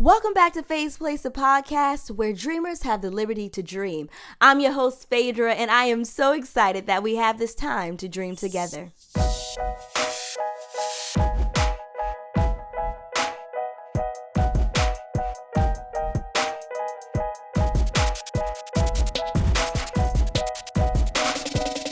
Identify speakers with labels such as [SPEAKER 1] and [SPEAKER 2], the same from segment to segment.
[SPEAKER 1] Welcome back to Faye's Place, a podcast where dreamers have the liberty to dream. I'm your host, Phaedra, and I am so excited that we have this time to dream together.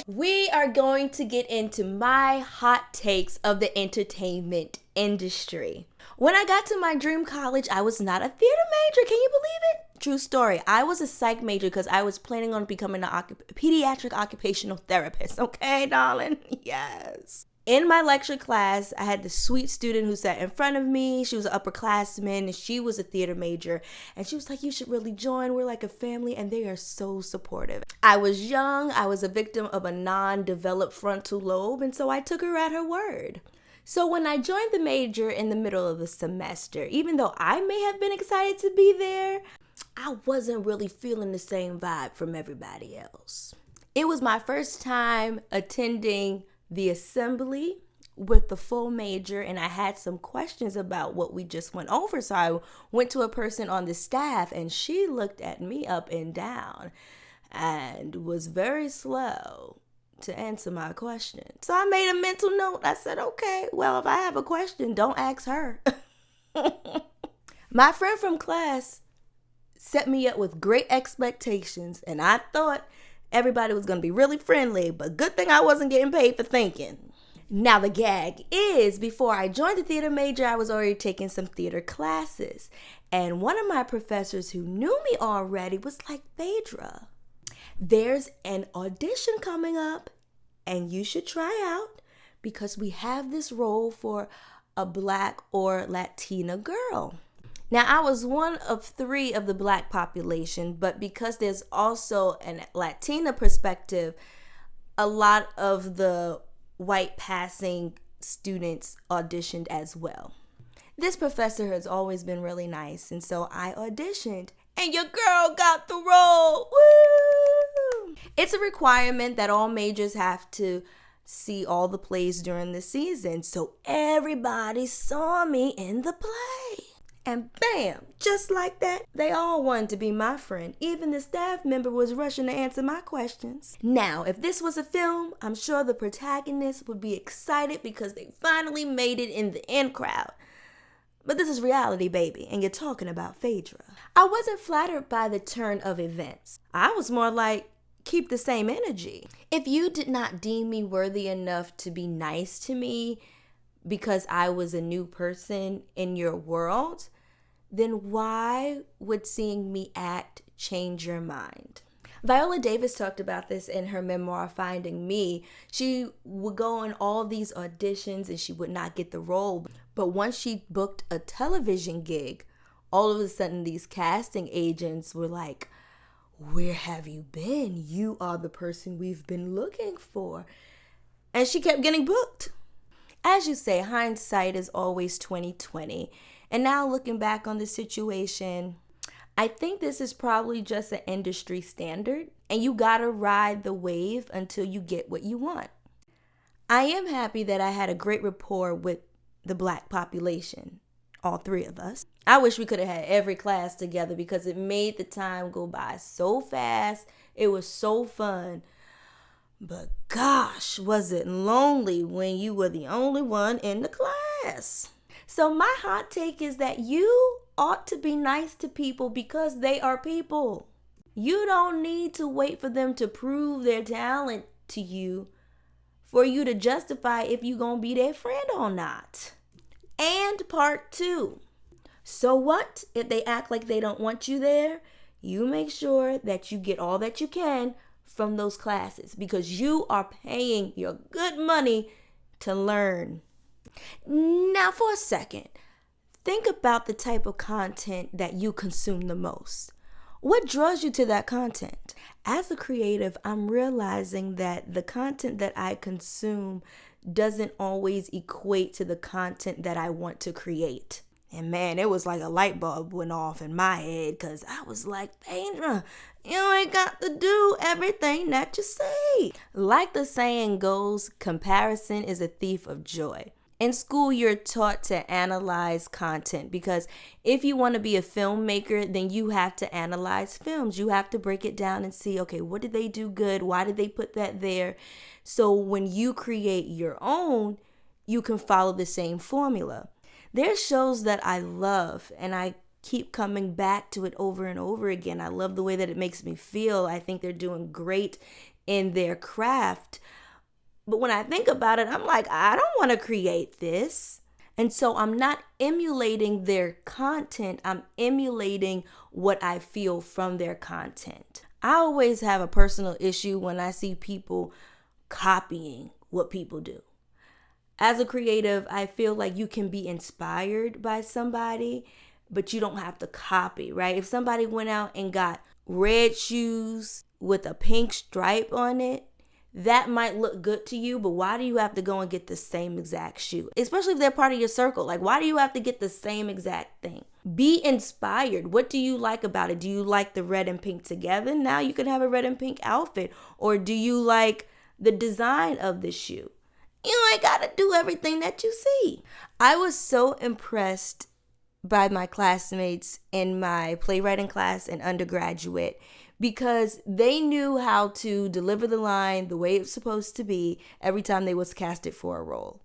[SPEAKER 1] We are going to get into my hot takes of the entertainment industry. When I got to my dream college, I was not a theater major. Can you believe it? True story. I was a psych major because I was planning on becoming a pediatric occupational therapist. Okay, darling? Yes. In my lecture class, I had this sweet student who sat in front of me. She was an upperclassman and she was a theater major. And she was like, you should really join. We're like a family and they are so supportive. I was young. I was a victim of a non-developed frontal lobe. And so I took her at her word. So when I joined the major in the middle of the semester, even though I may have been excited to be there, I wasn't really feeling the same vibe from everybody else. It was my first time attending the assembly with the full major, and I had some questions about what we just went over. So I went to a person on the staff, and she looked at me up and down and was very slow to answer my question. So I made a mental note. I said, okay, well, if I have a question, don't ask her. My friend from class set me up with great expectations, and I thought everybody was going to be really friendly, but good thing I wasn't getting paid for thinking. Now the gag is, before I joined the theater major, I was already taking some theater classes, and one of my professors who knew me already was like, Phaedra, there's an audition coming up and you should try out because we have this role for a Black or Latina girl. Now, I was one of 3 of the Black population, but because there's also an Latina perspective, a lot of the white passing students auditioned as well. This professor has always been really nice, and so I auditioned, and your girl got the role. Woo! It's a requirement that all majors have to see all the plays during the season, so everybody saw me in the play. And bam, just like that, they all wanted to be my friend. Even the staff member was rushing to answer my questions. Now, if this was a film, I'm sure the protagonist would be excited because they finally made it in the in crowd. But this is reality, baby, and you're talking about Phaedra. I wasn't flattered by the turn of events. I was more like, keep the same energy. If you did not deem me worthy enough to be nice to me because I was a new person in your world, then why would seeing me act change your mind? Viola Davis talked about this in her memoir, Finding Me. She would go on all these auditions and she would not get the role. But once she booked a television gig, all of a sudden these casting agents were like, where have you been? You are the person we've been looking for. And she kept getting booked. As you say, hindsight is always 20/20. And now looking back on the situation, I think this is probably just an industry standard, and you gotta ride the wave until you get what you want. I am happy that I had a great rapport with the Black population, all 3 of us. I wish we could have had every class together because it made the time go by so fast. It was so fun. But gosh, was it lonely when you were the only one in the class. So my hot take is that you ought to be nice to people because they are people. You don't need to wait for them to prove their talent to you for you to justify if you're going to be their friend or not. And part 2. So what if they act like they don't want you there? You make sure that you get all that you can from those classes because you are paying your good money to learn. Now for a second, think about the type of content that you consume the most. What draws you to that content? As a creative, I'm realizing that the content that I consume doesn't always equate to the content that I want to create. And man, it was like a light bulb went off in my head because I was like, Phaedra, you ain't got to do everything that you say. Like the saying goes, comparison is a thief of joy. In school, you're taught to analyze content because if you want to be a filmmaker, then you have to analyze films. You have to break it down and see, okay, what did they do good? Why did they put that there? So when you create your own, you can follow the same formula. There's shows that I love and I keep coming back to it over and over again. I love the way that it makes me feel. I think they're doing great in their craft. But when I think about it, I'm like, I don't want to create this. And so I'm not emulating their content. I'm emulating what I feel from their content. I always have a personal issue when I see people copying what people do. As a creative, I feel like you can be inspired by somebody, but you don't have to copy, right? If somebody went out and got red shoes with a pink stripe on it, that might look good to you, but why do you have to go and get the same exact shoe? Especially if they're part of your circle. Like, why do you have to get the same exact thing? Be inspired. What do you like about it? Do you like the red and pink together? Now you can have a red and pink outfit. Or do you like the design of the shoe? You ain't got to do everything that you see. I was so impressed by my classmates in my playwriting class in undergraduate because they knew how to deliver the line the way it's supposed to be every time they was casted for a role.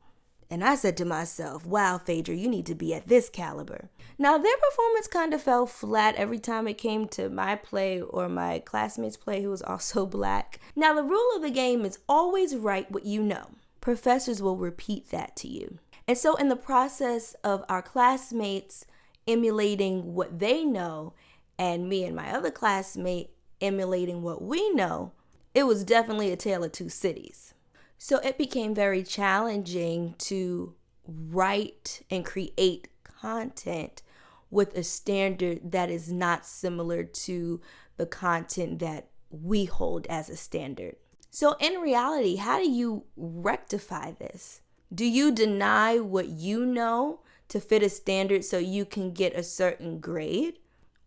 [SPEAKER 1] And I said to myself, wow, Phaedra, you need to be at this caliber. Now, their performance kind of fell flat every time it came to my play or my classmate's play who was also Black. Now, the rule of the game is always write what you know. Professors will repeat that to you. And so in the process of our classmates emulating what they know and me and my other classmate emulating what we know, it was definitely a tale of two cities. So it became very challenging to write and create content with a standard that is not similar to the content that we hold as a standard. So in reality, how do you rectify this? Do you deny what you know to fit a standard so you can get a certain grade?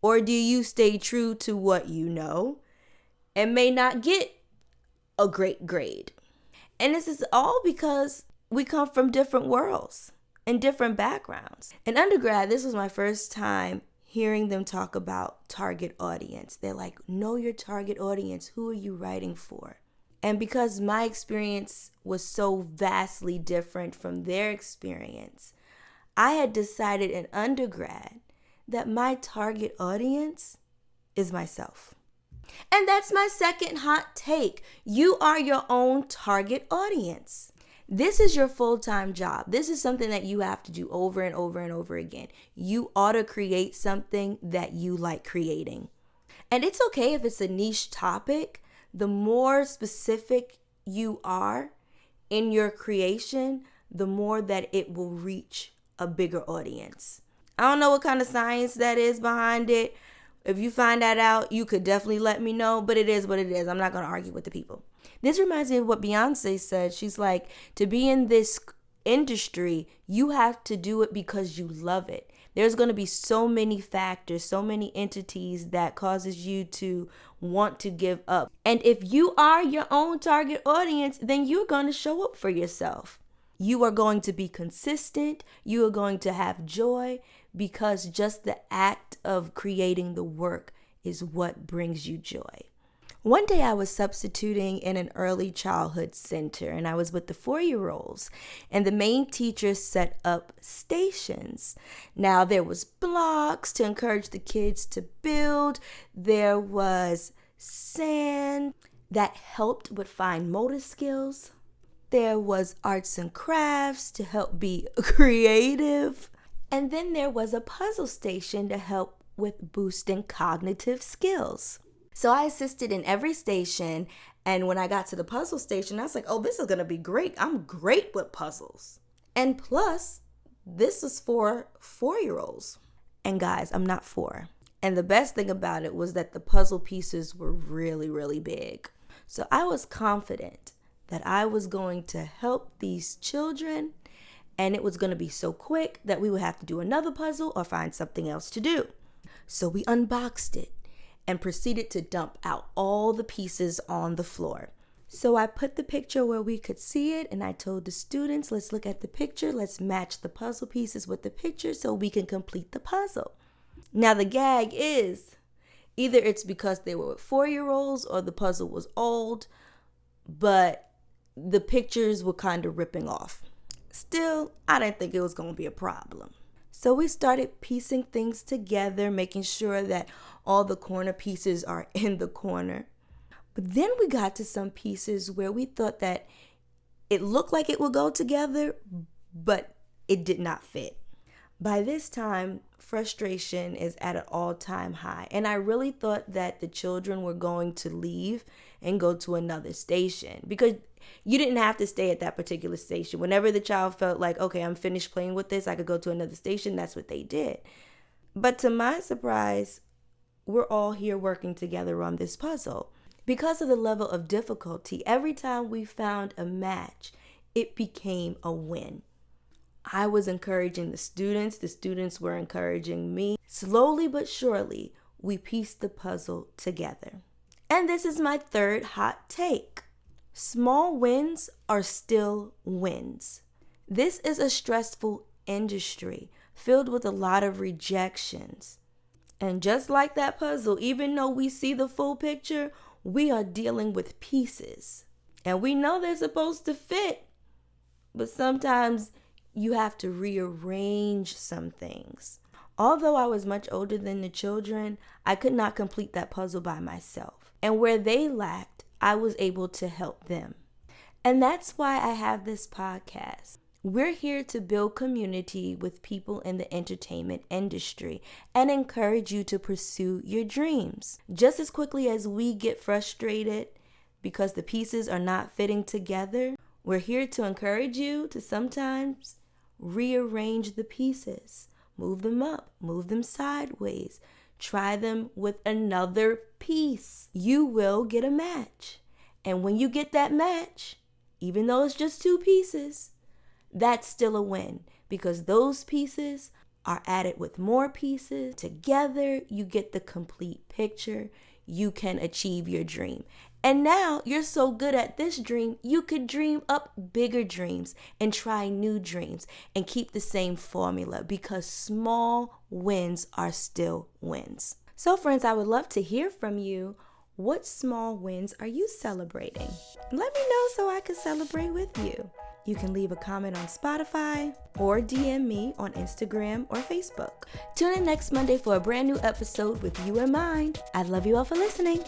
[SPEAKER 1] Or do you stay true to what you know and may not get a great grade? And this is all because we come from different worlds and different backgrounds. In undergrad, this was my first time hearing them talk about target audience. They're like, know your target audience. Who are you writing for? And because my experience was so vastly different from their experience, I had decided in undergrad that my target audience is myself. And that's my second hot take. You are your own target audience. This is your full-time job. This is something that you have to do over and over and over again. You ought to create something that you like creating. And it's okay if it's a niche topic. The more specific you are in your creation, the more that it will reach a bigger audience. I don't know what kind of science that is behind it. If you find that out, you could definitely let me know, but it is what it is. I'm not going to argue with the people. This reminds me of what Beyonce said. She's like, to be in this industry, you have to do it because you love it. There's going to be so many factors, so many entities that causes you to want to give up. And if you are your own target audience, then you're going to show up for yourself. You are going to be consistent. You are going to have joy because just the act of creating the work is what brings you joy. One day I was substituting in an early childhood center and I was with the 4-year-olds and the main teacher set up stations. Now there was blocks to encourage the kids to build. There was sand that helped with fine motor skills. There was arts and crafts to help be creative. And then there was a puzzle station to help with boosting cognitive skills. So I assisted in every station, and when I got to the puzzle station, I was like, oh, this is going to be great. I'm great with puzzles. And plus, this was for 4-year-olds. And guys, I'm not 4. And the best thing about it was that the puzzle pieces were really, really big. So I was confident that I was going to help these children, and it was going to be so quick that we would have to do another puzzle or find something else to do. So we unboxed it and proceeded to dump out all the pieces on the floor. So I put the picture where we could see it, and I told the students, let's look at the picture, let's match the puzzle pieces with the picture so we can complete the puzzle. Now the gag is, either it's because they were 4-year-olds or the puzzle was old, but the pictures were kind of ripping off. Still, I didn't think it was going to be a problem. So we started piecing things together, making sure that all the corner pieces are in the corner. But then we got to some pieces where we thought that it looked like it would go together, but it did not fit. By this time, frustration is at an all-time high, and I really thought that the children were going to leave and go to another station, because you didn't have to stay at that particular station. Whenever the child felt like, okay, I'm finished playing with this, I could go to another station, that's what they did. But to my surprise, we're all here working together on this puzzle. Because of the level of difficulty, every time we found a match, it became a win. I was encouraging the students were encouraging me. Slowly but surely, we pieced the puzzle together. And this is my third hot take. Small wins are still wins. This is a stressful industry filled with a lot of rejections. And just like that puzzle, even though we see the full picture, we are dealing with pieces. And we know they're supposed to fit, but sometimes you have to rearrange some things. Although I was much older than the children, I could not complete that puzzle by myself. And where they lacked, I was able to help them. And that's why I have this podcast. We're here to build community with people in the entertainment industry and encourage you to pursue your dreams. Just as quickly as we get frustrated because the pieces are not fitting together, we're here to encourage you to sometimes rearrange the pieces. Move them up, move them sideways. Try them with another piece. You will get a match. And when you get that match, even though it's just 2 pieces, that's still a win, because those pieces are added with more pieces. Together, you get the complete picture. You can achieve your dream. And now you're so good at this dream, you could dream up bigger dreams and try new dreams and keep the same formula, because small wins are still wins. So friends, I would love to hear from you. What small wins are you celebrating? Let me know so I can celebrate with you. You can leave a comment on Spotify or DM me on Instagram or Facebook. Tune in next Monday for a brand new episode with you in mind. I love you all for listening.